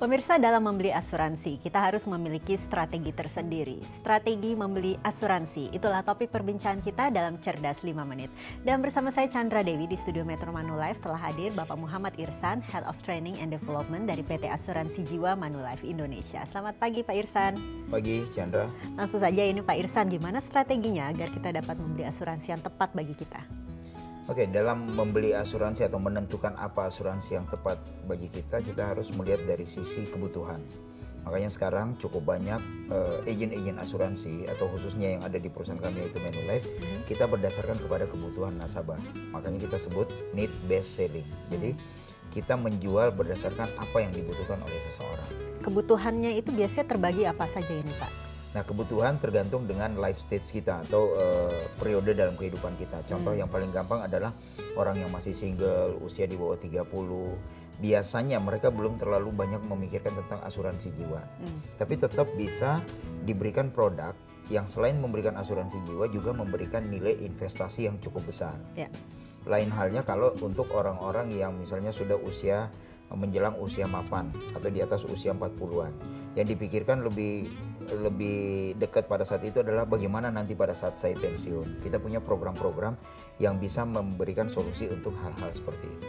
Pemirsa, dalam membeli asuransi, kita harus memiliki strategi tersendiri. Strategi membeli asuransi, itulah topik perbincangan kita dalam Cerdas 5 Menit. Dan bersama saya Chandra Dewi di studio Metro Manulife telah hadir Bapak Muhammad Irsan, Head of Training and Development dari PT Asuransi Jiwa Manulife Indonesia. Selamat pagi Pak Irsan. Pagi Chandra. Langsung saja ini Pak Irsan, gimana strateginya agar kita dapat membeli asuransi yang tepat bagi kita? Oke, dalam membeli asuransi atau menentukan apa asuransi yang tepat bagi kita harus melihat dari sisi kebutuhan. Makanya sekarang cukup banyak agen-agen asuransi atau khususnya yang ada di perusahaan kami yaitu Manulife, kita berdasarkan kepada kebutuhan nasabah. Makanya kita sebut need based selling. Jadi kita menjual berdasarkan apa yang dibutuhkan oleh seseorang. Kebutuhannya itu biasanya terbagi apa saja ini Pak? Nah, kebutuhan tergantung dengan life stage kita atau periode dalam kehidupan kita. Contoh yang paling gampang adalah orang yang masih single, usia di bawah 30. Biasanya mereka belum terlalu banyak memikirkan tentang asuransi jiwa. Tapi tetap bisa diberikan produk yang selain memberikan asuransi jiwa juga memberikan nilai investasi yang cukup besar. Ya. Lain halnya kalau untuk orang-orang yang misalnya sudah usia menjelang usia mapan atau di atas usia 40-an. Yang dipikirkan lebih dekat pada saat itu adalah bagaimana nanti pada saat saya pensiun. Kita punya program-program yang bisa memberikan solusi untuk hal-hal seperti itu.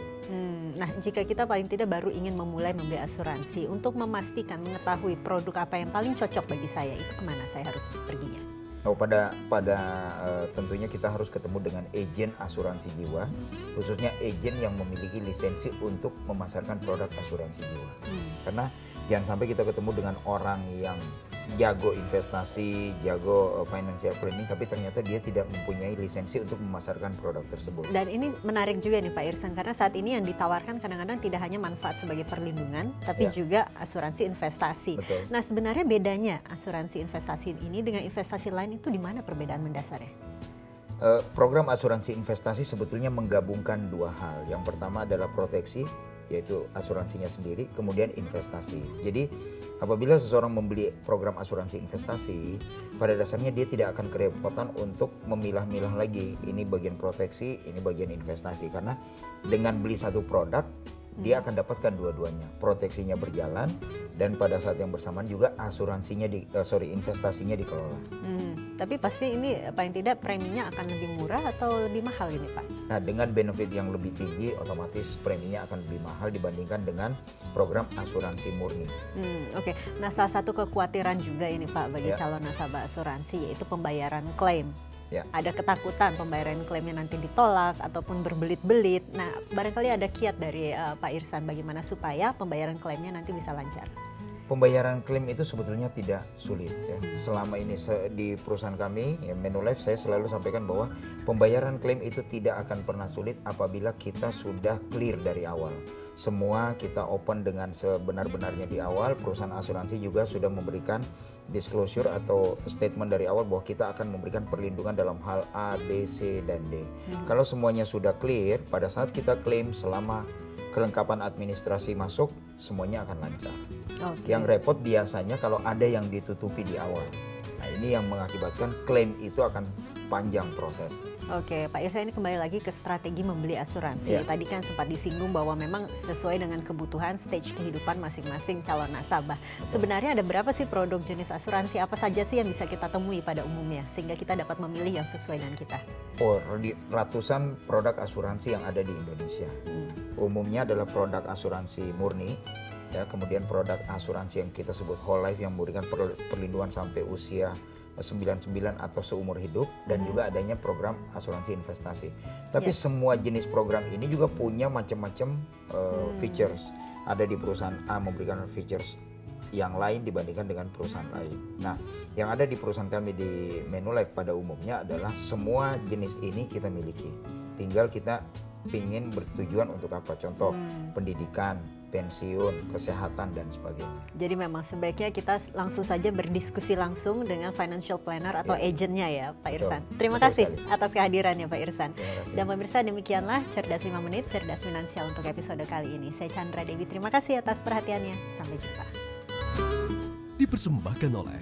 Nah, jika kita paling tidak baru ingin memulai membeli asuransi, untuk memastikan mengetahui produk apa yang paling cocok bagi saya, itu kemana saya harus perginya? Oh, tentunya kita harus ketemu dengan agen asuransi jiwa, khususnya agen yang memiliki lisensi untuk memasarkan produk asuransi jiwa. Karena jangan sampai kita ketemu dengan orang yang jago investasi, jago financial planning, tapi ternyata dia tidak mempunyai lisensi untuk memasarkan produk tersebut. Dan ini menarik juga nih Pak Irsan, karena saat ini yang ditawarkan kadang-kadang tidak hanya manfaat sebagai perlindungan, tapi juga asuransi investasi. Betul. Nah, sebenarnya bedanya asuransi investasi ini dengan investasi lain itu di mana perbedaan mendasarnya? Program asuransi investasi sebetulnya menggabungkan dua hal. Yang pertama adalah proteksi, yaitu asuransinya sendiri, kemudian investasi. Jadi apabila seseorang membeli program asuransi investasi, pada dasarnya dia tidak akan kerepotan untuk memilah-milah lagi, ini bagian proteksi, ini bagian investasi. Karena dengan beli satu produk, dia akan dapatkan dua-duanya. Proteksinya berjalan dan pada saat yang bersamaan juga investasinya dikelola. Tapi pasti ini paling tidak preminya akan lebih murah atau lebih mahal ini Pak? Nah, dengan benefit yang lebih tinggi, otomatis preminya akan lebih mahal dibandingkan dengan program asuransi murni. Oke. Nah, salah satu kekhawatiran juga ini Pak bagi calon nasabah asuransi yaitu pembayaran klaim. Ya. Ada ketakutan pembayaran klaimnya nanti ditolak ataupun berbelit-belit. Nah, barangkali ada kiat dari Pak Irsan bagaimana supaya pembayaran klaimnya nanti bisa lancar. Pembayaran klaim itu sebetulnya tidak sulit ya. Selama ini di perusahaan kami ya, Manulife, saya selalu sampaikan bahwa pembayaran klaim itu tidak akan pernah sulit apabila kita sudah clear dari awal. Semua kita open dengan sebenar-benarnya di awal. Perusahaan asuransi juga sudah memberikan disclosure atau statement dari awal bahwa kita akan memberikan perlindungan dalam hal A, B, C, dan D. Kalau semuanya sudah clear, pada saat kita klaim selama kelengkapan administrasi masuk, semuanya akan lancar. Yang repot biasanya kalau ada yang ditutupi di awal. Nah, ini yang mengakibatkan klaim itu akan panjang proses. Oke, Pak Irsan, ini kembali lagi ke strategi membeli asuransi. Tadi kan sempat disinggung bahwa memang sesuai dengan kebutuhan stage kehidupan masing-masing calon nasabah. Sebenarnya ada berapa sih produk jenis asuransi apa saja sih yang bisa kita temui pada umumnya sehingga kita dapat memilih yang sesuai dengan kita? Ratusan produk asuransi yang ada di Indonesia. Umumnya adalah produk asuransi murni. Ya, kemudian produk asuransi yang kita sebut whole life yang memberikan perlindungan sampai usia 99 atau seumur hidup, dan juga adanya program asuransi investasi. Tapi semua jenis program ini juga punya macam-macam features. Ada di perusahaan A memberikan features yang lain dibandingkan dengan perusahaan lain. Nah, yang ada di perusahaan kami di Manulife pada umumnya adalah semua jenis ini kita miliki. Tinggal kita ingin bertujuan untuk apa? Contoh pendidikan, pensiun, kesehatan, dan sebagainya. Jadi memang sebaiknya kita langsung saja berdiskusi langsung dengan financial planner atau agennya ya Pak Irsan. Terima kasih atas kehadirannya Pak Irsan. Dan pemirsa, demikianlah Cerdas 5 Menit, Cerdas Finansial untuk episode kali ini. Saya Chandra Dewi, terima kasih atas perhatiannya. Sampai jumpa. Dipersembahkan oleh